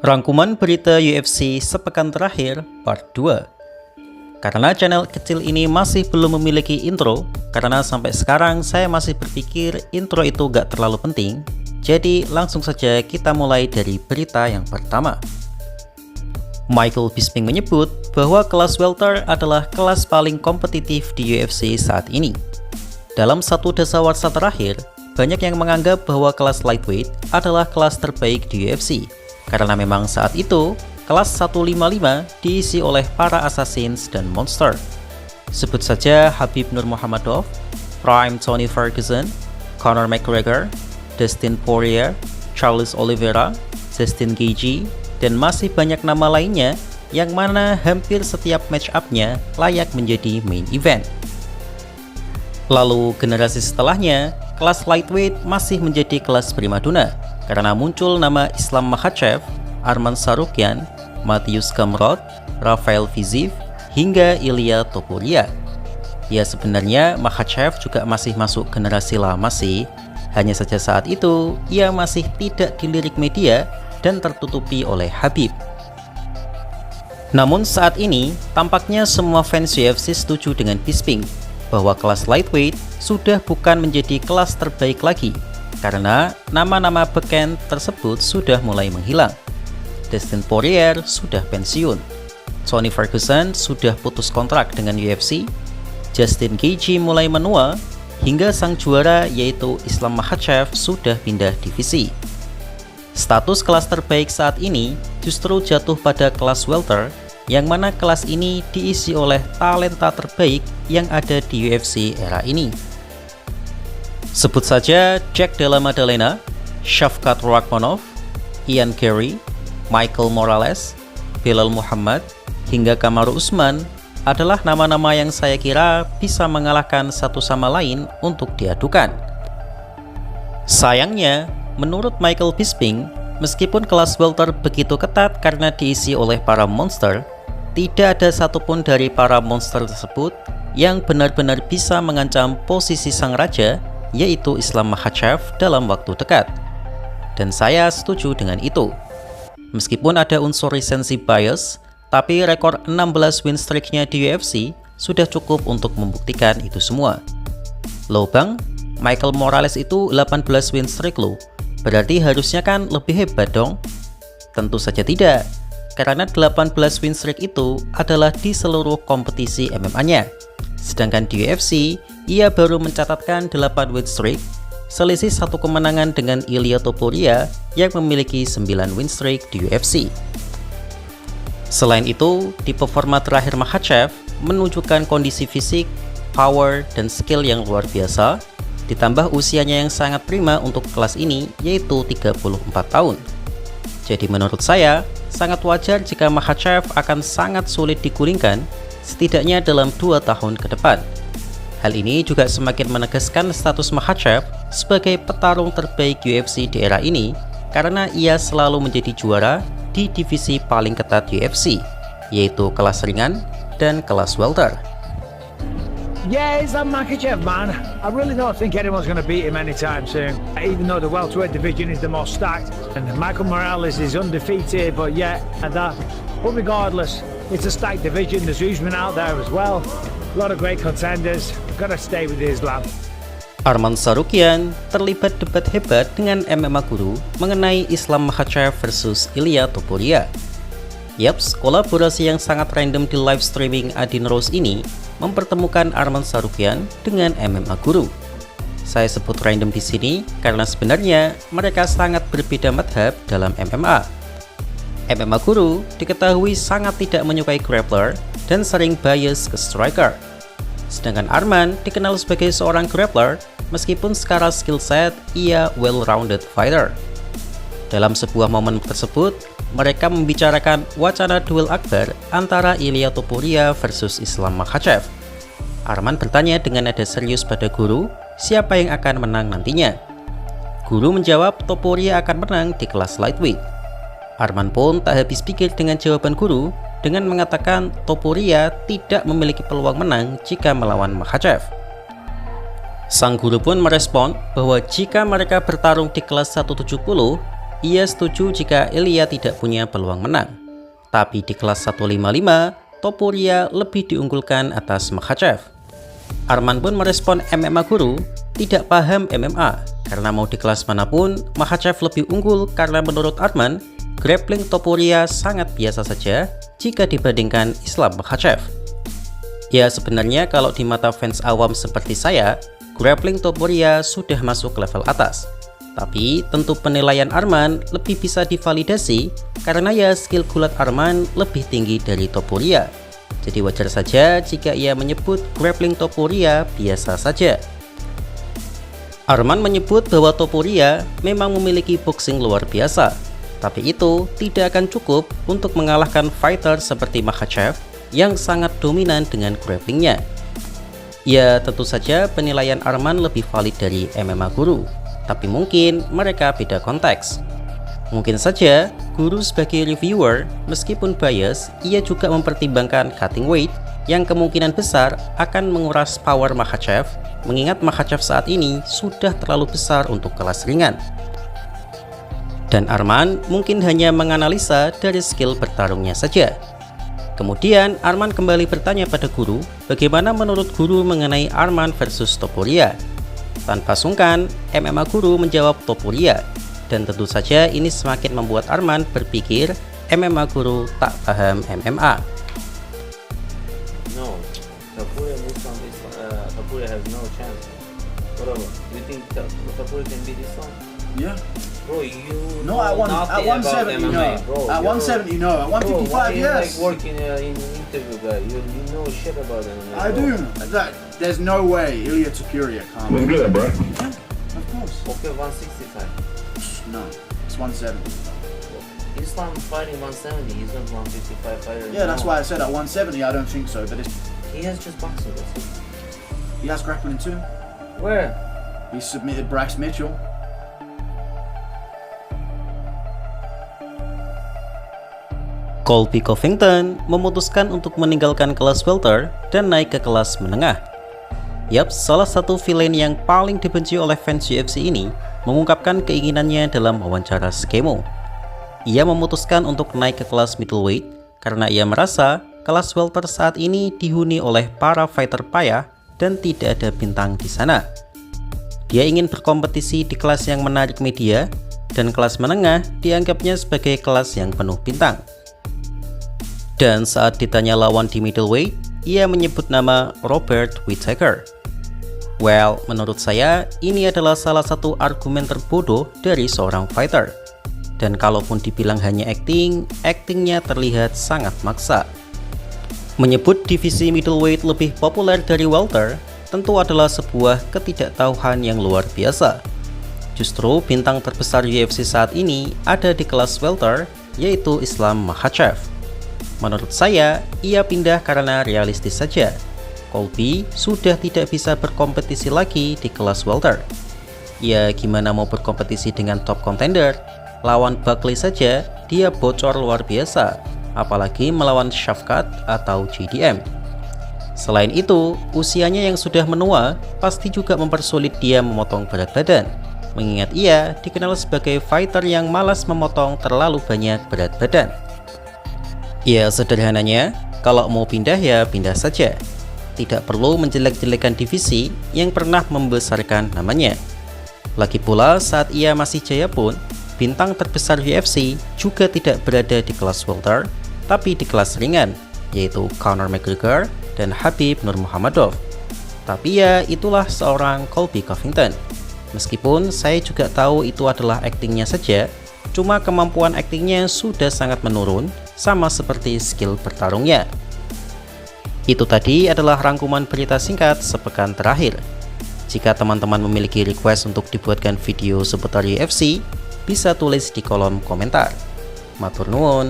Rangkuman berita UFC sepekan terakhir part 2. Karena channel kecil ini masih belum memiliki intro, karena sampai sekarang saya masih berpikir intro itu gak terlalu penting, jadi langsung saja kita mulai dari berita yang pertama. Michael Bisping menyebut bahwa kelas welter adalah kelas paling kompetitif di UFC saat ini. Dalam satu dasawarsa terakhir, banyak yang menganggap bahwa kelas lightweight adalah kelas terbaik di UFC, karena memang saat itu kelas 155 diisi oleh para assassins dan monster. Sebut saja Khabib Nurmagomedov, Prime Tony Ferguson, Conor McGregor, Dustin Poirier, Charles Oliveira, Justin Gaethje, dan masih banyak nama lainnya yang mana hampir setiap match up-nya layak menjadi main event. Lalu generasi setelahnya, kelas lightweight masih menjadi kelas primadona karena muncul nama Islam Makhachev, Arman Tsarukyan, Mateusz Gamrot, Rafael Fiziev, hingga Ilia Topuria. Ya sebenarnya Makhachev juga masih masuk generasi lama sih, hanya saja saat itu ia masih tidak dilirik media dan tertutupi oleh Khabib. Namun saat ini tampaknya semua fans UFC setuju dengan Bisping bahwa kelas lightweight sudah bukan menjadi kelas terbaik lagi karena nama-nama beken tersebut sudah mulai menghilang. Dustin Poirier sudah pensiun, Tony Ferguson sudah putus kontrak dengan UFC, Justin Gaethje mulai menua, hingga sang juara yaitu Islam Makhachev sudah pindah divisi. Status kelas terbaik saat ini justru jatuh pada kelas welter, yang mana kelas ini diisi oleh talenta terbaik yang ada di UFC era ini. Sebut saja Jack Della Maddalena, Shavkat Rakhmonov, Ian Garry, Michael Morales, Belal Muhammad, hingga Kamaru Usman adalah nama-nama yang saya kira bisa mengalahkan satu sama lain untuk diadukan. Sayangnya, menurut Michael Bisping, meskipun kelas welter begitu ketat karena diisi oleh para monster, tidak ada satupun dari para monster tersebut yang benar-benar bisa mengancam posisi sang raja, yaitu Islam Makhachev dalam waktu dekat. Dan saya setuju dengan itu. Meskipun ada unsur recency bias, tapi rekor 16 win streak-nya di UFC sudah cukup untuk membuktikan itu semua. Loh bang, Michael Morales itu 18 win streak loh, berarti harusnya kan lebih hebat dong? Tentu saja tidak, karena 18 win streak itu adalah di seluruh kompetisi MMA-nya. Sedangkan di UFC, ia baru mencatatkan 8 win streak, selisih satu kemenangan dengan Ilia Topuria yang memiliki 9 win streak di UFC. Selain itu, di performa terakhir Makhachev menunjukkan kondisi fisik, power, dan skill yang luar biasa, ditambah usianya yang sangat prima untuk kelas ini yaitu 34 tahun. Jadi menurut saya, sangat wajar jika Makhachev akan sangat sulit digulingkan setidaknya dalam 2 tahun ke depan. Hal ini juga semakin menegaskan status Makhachev sebagai petarung terbaik UFC di era ini karena ia selalu menjadi juara di divisi paling ketat UFC, yaitu kelas ringan dan kelas welter. Yeah, it's that Makhachev, man. I really don't think anyone's going to beat him anytime soon. Even though the welterweight division is the most stacked, and Michael Morales is undefeated, but regardless, it's a stacked division. There's Usman out there as well. A lot of great contenders. Got to stay with Islam. Arman Tsarukyan terlibat debat hebat dengan MMA Guru mengenai Islam Makhachev versus Ilia Topuria. Yaps, kolaborasi yang sangat random di live streaming Adin Rose ini mempertemukan Arman Tsarukyan dengan MMA Guru. Saya sebut random di sini karena sebenarnya mereka sangat berbeda madhab dalam MMA. MMA Guru diketahui sangat tidak menyukai grappler dan sering bias ke striker. Sedangkan Arman dikenal sebagai seorang grappler meskipun secara skill set ia well-rounded fighter. Dalam sebuah momen tersebut, mereka membicarakan wacana duel akbar antara Ilia Topuria versus Islam Makhachev. Arman bertanya dengan nada serius pada Guru, siapa yang akan menang nantinya. Guru menjawab Topuria akan menang di kelas lightweight. Arman pun tak habis pikir dengan jawaban Guru dengan mengatakan Topuria tidak memiliki peluang menang jika melawan Makhachev. Sang guru pun merespon bahwa jika mereka bertarung di kelas 170, ia setuju jika Ilya tidak punya peluang menang. Tapi di kelas 155, Topuria lebih diunggulkan atas Makhachev. Arman pun merespon MMA Guru tidak paham MMA karena mau di kelas manapun Makhachev lebih unggul karena menurut Arman, grappling Topuria sangat biasa saja jika dibandingkan Islam Makhachev. Ya sebenarnya kalau di mata fans awam seperti saya, grappling Topuria sudah masuk level atas. Tapi tentu penilaian Arman lebih bisa divalidasi karena ya skill gulat Arman lebih tinggi dari Topuria. Jadi wajar saja jika ia menyebut grappling Topuria biasa saja. Arman menyebut bahwa Topuria memang memiliki boxing luar biasa, tapi itu tidak akan cukup untuk mengalahkan fighter seperti Makhachev yang sangat dominan dengan grapplingnya. Ya tentu saja penilaian Arman lebih valid dari MMA Guru, tapi mungkin mereka beda konteks. Mungkin saja Guru sebagai reviewer meskipun bias, ia juga mempertimbangkan cutting weight yang kemungkinan besar akan menguras power Makhachev, mengingat Makhachev saat ini sudah terlalu besar untuk kelas ringan. Dan Arman mungkin hanya menganalisa dari skill bertarungnya saja. Kemudian Arman kembali bertanya pada Guru, bagaimana menurut Guru mengenai Arman versus Topuria. Tanpa sungkan, MMA Guru menjawab Topuria, dan tentu saja ini semakin membuat Arman berpikir MMA Guru tak paham MMA. No, Topuria has no chance. Bro, you think Topuria can beat Islam? Yeah. Bro, you No, at know nothing 170 about no. MMA, bro. At 170 no. At Bro, 155 why you yes. like working in interview guy? You know shit about MMA. I bro. do. There's no way Ilya Topuria can't. What's good, bro? Yeah, of course. Okay, 165. No, it's 170. Islam fighting 170. He's not 155 fighter. Yeah, that's no. why I said at 170 I don't think so. But He has just boxing. That's it. he has grappling too. Where? He submitted Bryce Mitchell. Colby Covington memutuskan untuk meninggalkan kelas welter dan naik ke kelas menengah. Yap, salah satu villain yang paling dibenci oleh fans UFC ini mengungkapkan keinginannya dalam wawancara Skemo. Ia memutuskan untuk naik ke kelas middleweight karena ia merasa kelas welter saat ini dihuni oleh para fighter payah dan tidak ada bintang di sana. Dia ingin berkompetisi di kelas yang menarik media, dan kelas menengah dianggapnya sebagai kelas yang penuh bintang. Dan saat ditanya lawan di middleweight, ia menyebut nama Robert Whittaker. Well, menurut saya, ini adalah salah satu argumen terbodoh dari seorang fighter. Dan kalaupun dibilang hanya acting, actingnya terlihat sangat maksa. Menyebut divisi middleweight lebih populer dari welter, tentu adalah sebuah ketidaktahuan yang luar biasa. Justru bintang terbesar UFC saat ini ada di kelas welter, yaitu Islam Makhachev. Menurut saya, ia pindah karena realistis saja. Colby sudah tidak bisa berkompetisi lagi di kelas welter. Ya gimana mau berkompetisi dengan top contender? Lawan Buckley saja dia bocor luar biasa, apalagi melawan Shavkat atau JDM. Selain itu, usianya yang sudah menua pasti juga mempersulit dia memotong berat badan, mengingat ia dikenal sebagai fighter yang malas memotong terlalu banyak berat badan. Ya sederhananya, kalau mau pindah ya pindah saja. Tidak perlu menjelek-jelekan divisi yang pernah membesarkan namanya. Lagi pula saat ia masih jaya pun, bintang terbesar UFC juga tidak berada di kelas welter, tapi di kelas ringan, yaitu Conor McGregor dan Khabib Nurmagomedov. Tapi ya itulah seorang Colby Covington. Meskipun saya juga tahu itu adalah aktingnya saja, cuma kemampuan aktingnya sudah sangat menurun, sama seperti skill bertarungnya. Itu tadi adalah rangkuman berita singkat sepekan terakhir. Jika teman-teman memiliki request untuk dibuatkan video seputar UFC, bisa tulis di kolom komentar. Matur nuwun.